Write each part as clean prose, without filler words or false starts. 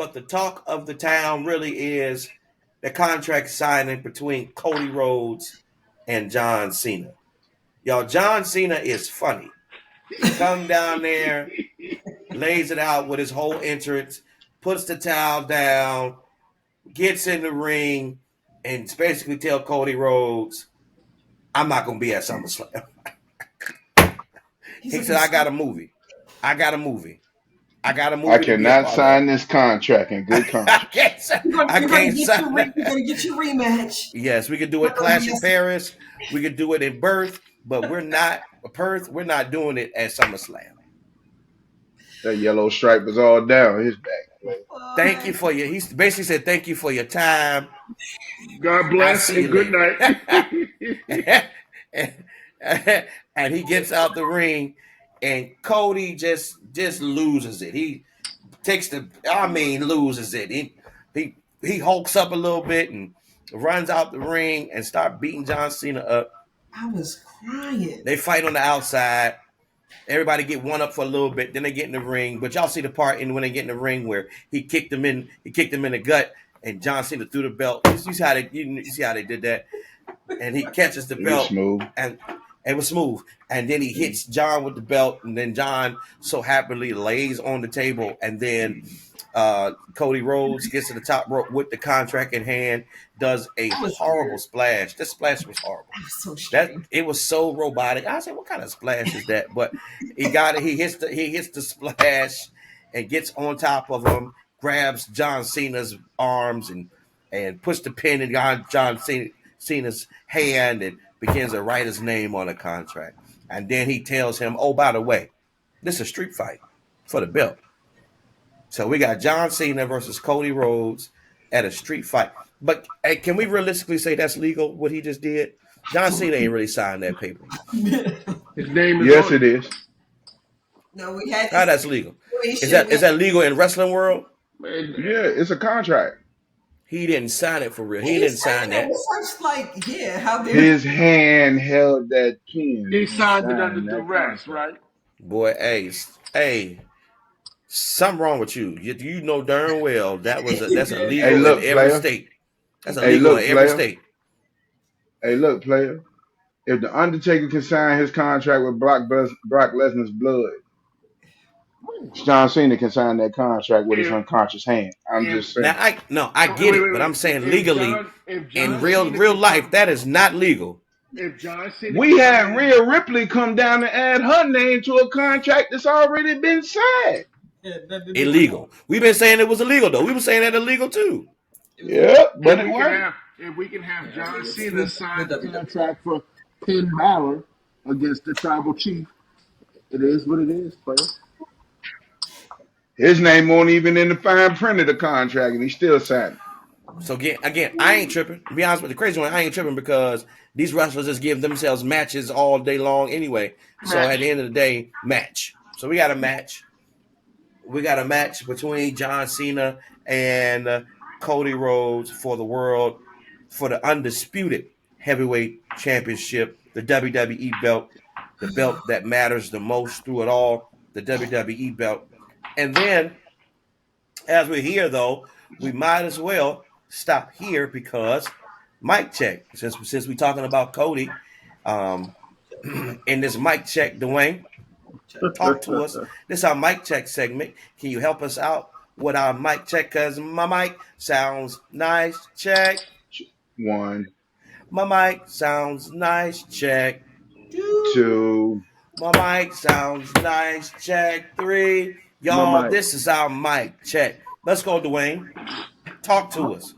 but the talk of the town really is the contract signing between Cody Rhodes and John Cena. Y'all, John Cena is funny. He come down there, lays it out with his whole entrance, puts the towel down, gets in the ring, and basically tell Cody Rhodes, I'm not going to be at SummerSlam. He said, I got a movie. I I cannot sign this contract in good conscience. You're gonna get your rematch. Yes, we could do it Clash in Paris. We could do it in Perth, but we're not doing it at SummerSlam. That yellow stripe was all down his back. Thank you for your. He basically said, "Thank you for your time. God bless and good night." And he gets out the ring, and Cody just loses it. He loses it. He hulks up a little bit and runs out the ring and start beating John Cena up. I was crying. They fight on the outside. Everybody get one up for a little bit, then they get in the ring. But y'all see the part when they get in the ring where he kicked him in the gut, and John Cena threw the belt. You see how they did that, and he catches the belt, and it was smooth. And then he hits John with the belt, and then John so happily lays on the table, and then Cody Rhodes gets to the top rope with the contract in hand, does a horrible splash. This splash was horrible. It was so robotic. I said, "What kind of splash is that?" But he got it. He hits the splash and gets on top of him, grabs John Cena's arms and puts the pin in John Cena's hand and begins to write his name on the contract. And then he tells him, "Oh, by the way, this is a street fight for the belt." So we got John Cena versus Cody Rhodes at a street fight. But hey, can we realistically say that's legal, what he just did? John Cena ain't really signed that paper. His name is Yes, it is. No, we had How that's legal? Is that legal in wrestling world? Yeah, it's a contract. He didn't sign it for real. He didn't sign that. How dare his hand held that pen. He signed it under duress, right? Boy, hey, something wrong with you. You know darn well that's illegal in every state. That's illegal in every state. Hey, look, player. If the Undertaker can sign his contract with Brock Lesnar's blood, John Cena can sign that contract with his unconscious hand. I'm just saying. I get it, but I'm saying legally, in real life, that is not legal. We had Rhea Ripley come down and add her name to a contract that's already been signed. Illegal. We've been saying it was illegal, though. We were saying that illegal, too. Yeah, but it worked. If we can have John Cena sign the contract for Finn Balor against the Tribal Chief, it is what it is, player. His name won't even in the fine print of the contract, and he still signed it. So again, I ain't tripping. To be honest with you, the crazy one, I ain't tripping because these wrestlers just give themselves matches all day long anyway. So at the end of the day, match. So we got a match. We got a match between John Cena and Cody Rhodes for the undisputed heavyweight championship, the WWE belt, the belt that matters the most through it all, the WWE belt. And then, as we're here, though, we might as well stop here because mic check. Since we're talking about Cody, in this mic check, Dwayne, talk to us. This is our mic check segment. Can you help us out with our mic check? Because my mic sounds nice. Check. 1. My mic sounds nice. Check. 2. My mic sounds nice. Check. 3. Y'all, this is our mic check. Let's go, Dwayne. Talk to us.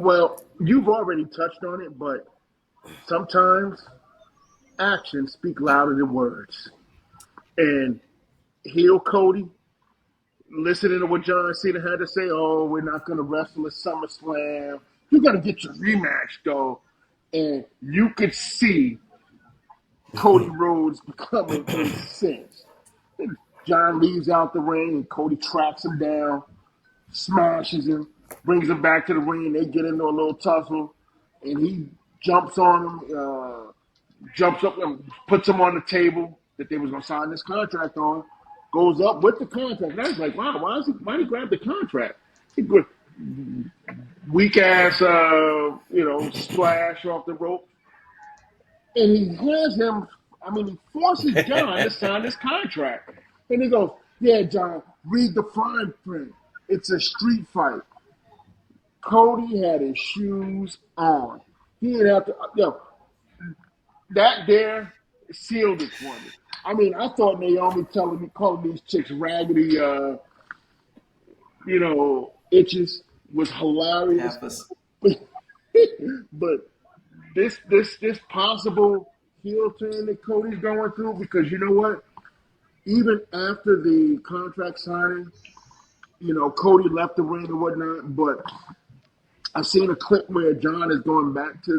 Well, you've already touched on it, but sometimes actions speak louder than words. And heel Cody, listening to what John Cena had to say, "Oh, we're not going to wrestle at SummerSlam. You're going to get your rematch, though." And you could see Cody Rhodes becoming incensed. John leaves out the ring, and Cody tracks him down, smashes him, brings him back to the ring. They get into a little tussle, and he jumps on him, jumps up and puts him on the table that they was going to sign this contract on, goes up with the contract. And I was like, wow, why did he grab the contract? Good. Weak ass, splash off the rope. And he has him, he forces John to sign this contract. And he goes, yeah, John, read the fine print. It's a street fight. Cody had his shoes on. He didn't have to, that there sealed it for me. I thought Naomi calling these chicks raggedy, itches was hilarious. But this possible heel turn that Cody's going through, because you know what? Even after the contract signing, Cody left the ring and whatnot, but I've seen a clip where John is going back to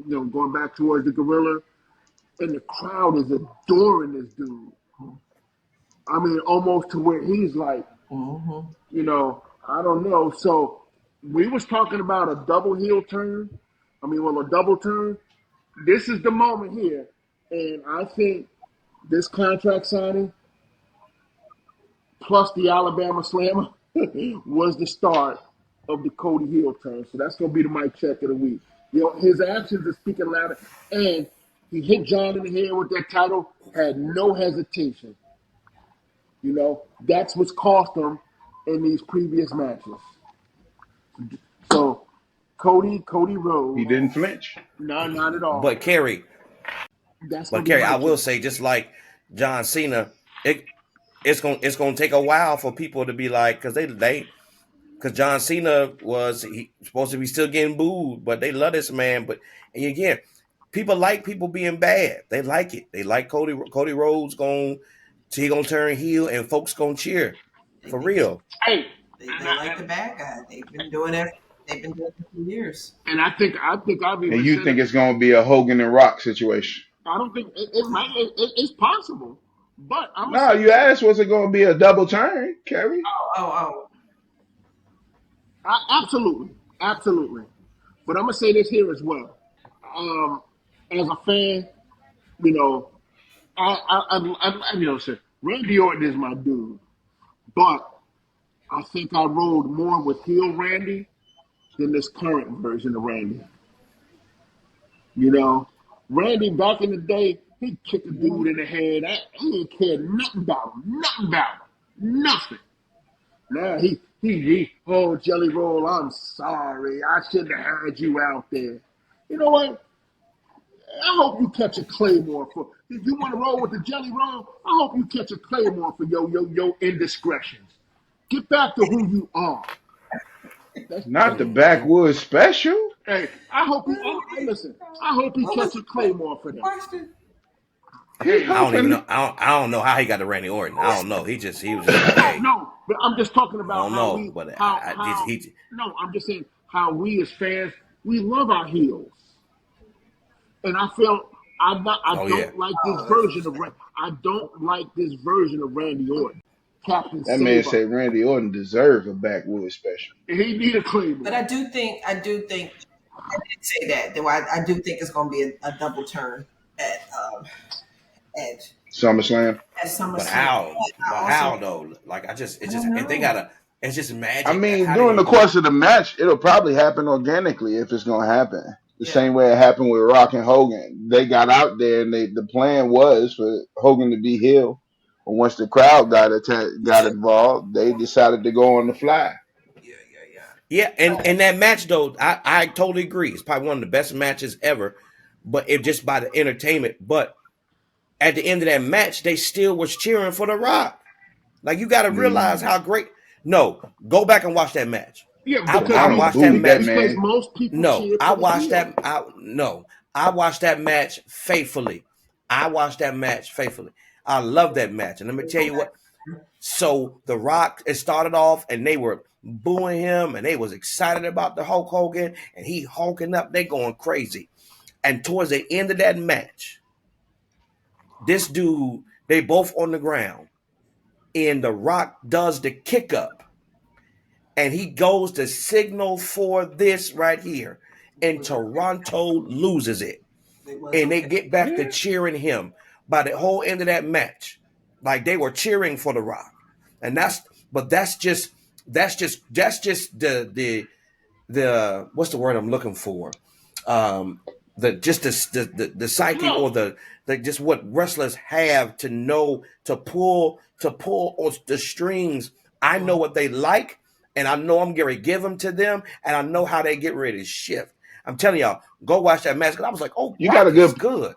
going back towards the gorilla, and the crowd is adoring this dude. Almost to where he's like, I don't know. So we was talking about a double heel turn. A double turn. This is the moment here, and I think this contract signing plus the Alabama Slammer was the start of the Cody heel turn. So that's going to be the mic check of the week. His actions are speaking louder, and he hit John in the head with that title, had no hesitation. That's what's cost him in these previous matches. So, Cody Rhodes. He didn't flinch. No, not at all. But Kerry, I will say, just like John Cena, it's gonna take a while for people to be like, because John Cena was supposed to be still getting booed, but they love this man. But and again, people like people being bad. They like it. They like Cody Rhodes gonna turn heel and folks gonna cheer for real. Hey, they like the bad guy. They've been doing it for years. And I think I've even. And you think it's going to be a Hogan and Rock situation? I don't think it might. It's possible, but you asked, was it going to be a double turn, Kerry? Absolutely. But I'm gonna say this here as well. As a fan, Randy Orton is my dude, but I think I rolled more with heel Randy than this current version of Randy. Randy back in the day, he'd kick a dude in the head. He didn't care nothing about him. Nothing. Now he Jelly Roll, I'm sorry. I shouldn't have had you out there. You know what? I hope you catch a Claymore for. If you want to roll with the Jelly Roll, I hope you catch a Claymore for your indiscretions. Get back to who you are. Not the backwoods special. Hey, I hope he listen. I hope he catch a Claymore for that. I don't even know. I don't know how he got to Randy Orton. I don't know. He was just like, no. But I'm just talking about I'm just saying how we as fans, we love our heels, and I felt I don't like this version of Randy Orton. Captain that man said Randy Orton deserves a backwoods special. He need a Claymore. But I do think I did say that. Though I do think it's going to be a double turn at SummerSlam. At SummerSlam. But how though? Like if they gotta. It's just magic. During the course of the match, it'll probably happen organically if it's gonna happen. The same way it happened with Rock and Hogan. They got out there and the plan was for Hogan to be heel. But once the crowd got involved, they decided to go on the fly. Yeah, and that match though, I totally agree. It's probably one of the best matches ever. But it just by the entertainment. But at the end of that match, they still was cheering for The Rock. Like, you got to realize how great. No, go back and watch that match. Yeah, I watched that match. Because most people I watched that. I watched that match faithfully. I love that match, and let me tell you what. So The Rock, it started off, and they were booing him, and they was excited about the Hulk Hogan, and he hulking up. They going crazy, and towards the end of that match, this dude, they both on the ground, and The Rock does the kick up, and he goes to signal for this right here, and Toronto loses it, and they get back to cheering him by the whole end of that match. Like, they were cheering for The Rock, and that's just that's just the what's the word I'm looking for? The just the psyche or the just what wrestlers have to know to pull on the strings. I know what they like, and I know I'm going to give them to them, and I know how they get ready to shift. I'm telling y'all, go watch that match. 'Cause I was like, oh, You got Brock a is good good.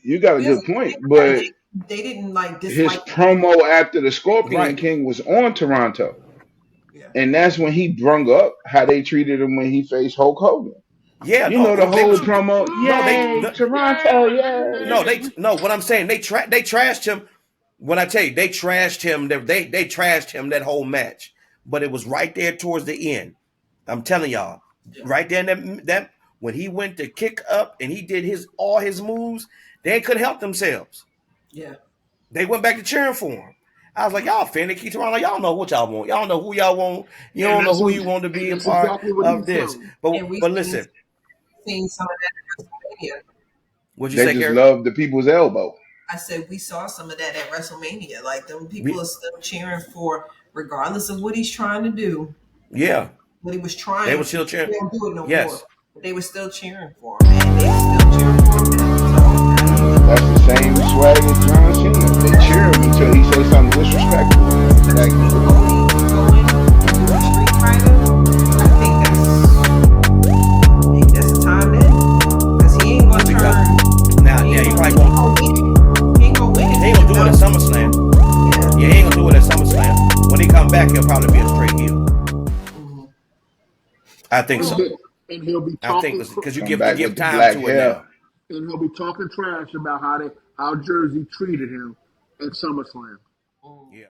you got a Yeah, good point, but they didn't like his dislike. promo after the Scorpion Right. King was on Toronto. Yeah, And that's when he brung up how they treated him when he faced Hulk Hogan. Yeah, You know no, the they whole was promo, no, they yay, no, Toronto, yay. no. What I'm saying, they trashed him. When I tell you they trashed him, they trashed him that whole match. But it was right there towards the end. I'm telling y'all, yeah, right there in that when he went to kick up and he did all his moves, they couldn't help themselves. yeah. They went back to cheering for him. I was like, y'all finicky Toronto, y'all know what y'all want. Y'all know who y'all want. You And don't know that's who what, you want to be and a that's part exactly what of he's this. saying. And we But listen, seen some of that at WrestleMania. what'd you They say, just Gary? love the people's elbow. I said we saw some of that at WrestleMania. Like them people We, are still cheering for, regardless of what he's trying to do, yeah, what he was they trying were to. still cheering. They don't do it no more. Yes. But they were still cheering for him, and they still cheering for him now. That's the same swag as John Cena. They cheer him until he says something disrespectful, and then So back to he see goes. Cody going and doing Street Fighter, I think maybe that's the time then, because he ain't gonna Because turn. now, He yeah, ain't he gonna, probably he ain't won't. gonna win it. He ain't gonna win it. He ain't gonna do it at SummerSlam. Yeah. Yeah, he ain't gonna do it at SummerSlam. When he come back, he'll probably be a straight heel. Mhm. I think And Well, so. he'll be I think talking because you Come give back with the time black to it hair. now. and he'll be talking trash about how Jersey treated him at SummerSlam. mm. Yeah.